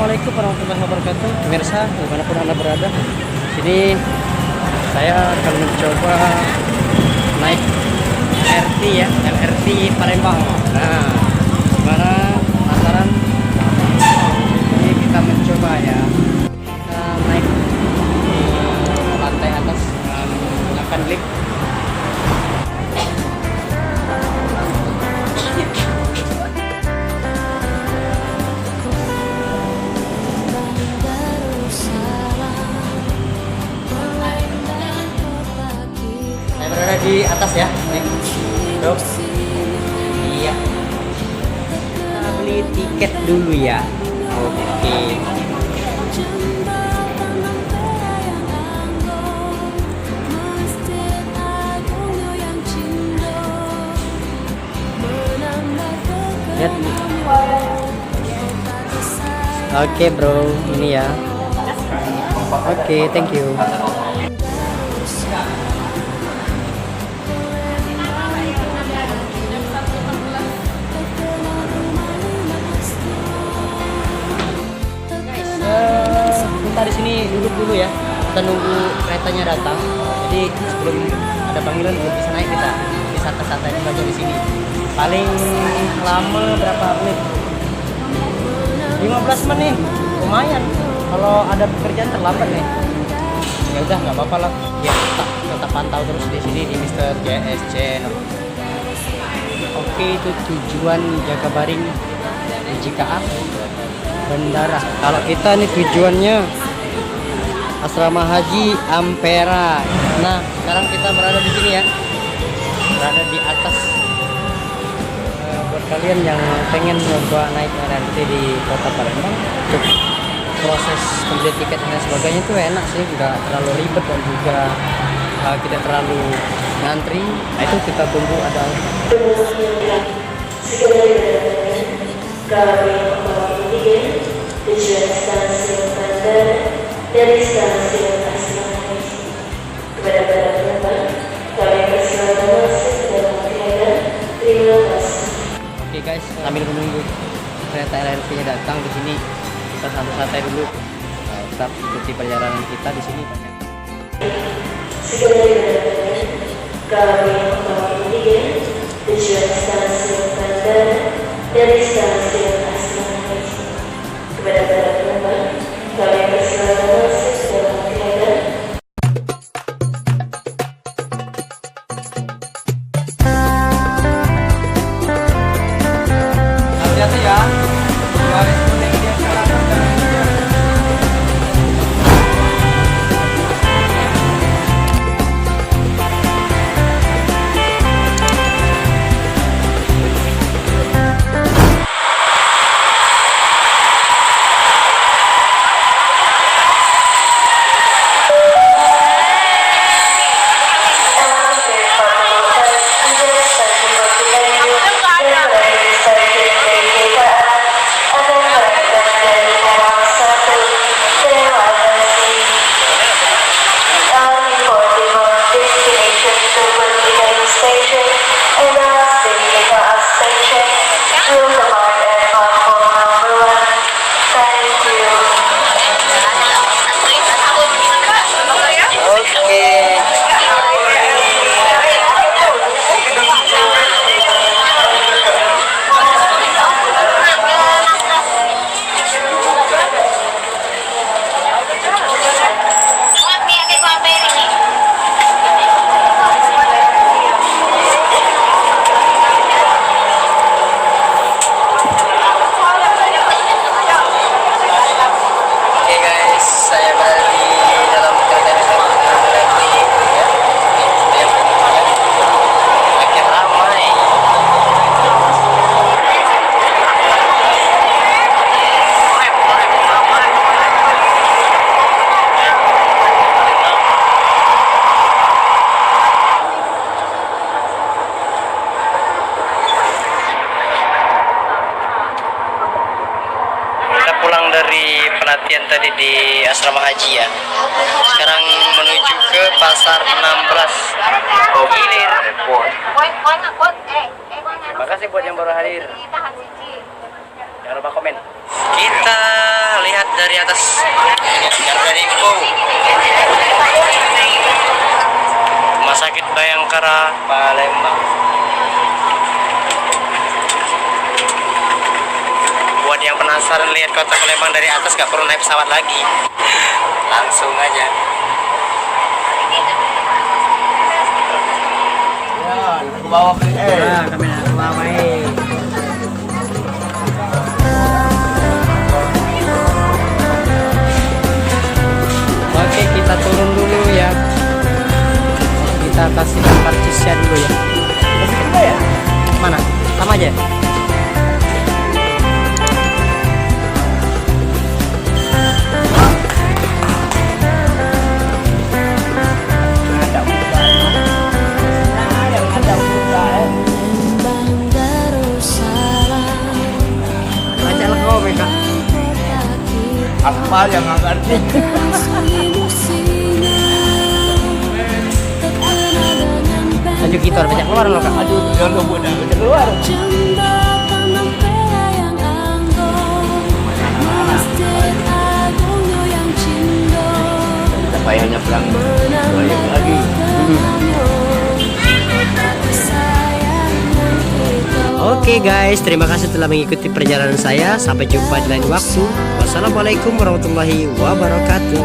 Assalamualaikum warahmatullahi wabarakatuh. Pemirsa, dimanapun Anda berada, sini saya akan mencoba naik LRT ya, LRT Palembang. Nah, gimana? Penasaran? Ini kita mencoba ya. Kita naik lantai atas, menggunakan lift. Berada di atas ya, nih, bro. Iya. Kita beli tiket dulu ya. Oke. Lihat. Oke, bro, ini ya. Oke, thank you. Kita di sini duduk dulu ya, kita nunggu keretanya datang. Jadi sebelum ada panggilan belum bisa naik, kita bisa santai-santai aja di sini. Paling lama berapa menit? 15 menit, lumayan. Kalau ada pekerjaan terlambat nih, ya udah nggak apa-apa lah. Ya tetap pantau terus di sini di Mr. JS Channel. Oke, itu tujuan Jakabaring JKA Bandara. Kalau kita nih tujuannya Asrama Haji Ampera. Nah, sekarang kita berada di sini ya, berada di atas. Buat kalian yang pengen coba naik LRT di Kota Palembang, untuk proses membeli tiket dan sebagainya itu enak sih, nggak terlalu ribet dan juga tidak terlalu ngantri. Nah, itu kita tunggu ada. Tujuan stasiun Bandara dari stasiun Asrama Haji. Kepada para penumpang, kami persilakan masuk ke dalam kereta. Terima kasih. Oke guys, sambil menunggu kereta LRT-nya datang di sini, kita santai-santai dulu. Tetap ikuti perjalanan kita di sini banyak. Segera diberitakan, kami mengintikan tujuan stasiun Bandara dari stasiun Asrama Haji. Kepada para penumpang, kami persilakan masuk ke dalam kereta. Hati-hati ya, garis kuning dia sekarang. Pelatihan tadi di Asrama Haji ya. Sekarang menuju ke Pasar 16 Ilir. Terima kasih buat yang baru hadir. Jangan lupa komen. Kita lihat dari atas. Dari info. Rumah Sakit Bayangkara Palembang. Buat yang penasaran lihat kota Palembang dari atas, gak perlu naik pesawat lagi, langsung aja. Ya, ke bawah Kamera ke bawah. Oke, kita turun dulu ya. Kita kasih karcisnya dulu ya. ya. Mana? Sama aja. Baca kau mereka. Apa yang nggak ngerti? Lanjut gitu, baca keluar loh kak. Aduh, jangan lupa dah. Baca keluar. Payahnya pulang balik lagi. Oke guys, terima kasih telah mengikuti perjalanan saya. Sampai jumpa di lain waktu. Wassalamualaikum warahmatullahi wabarakatuh.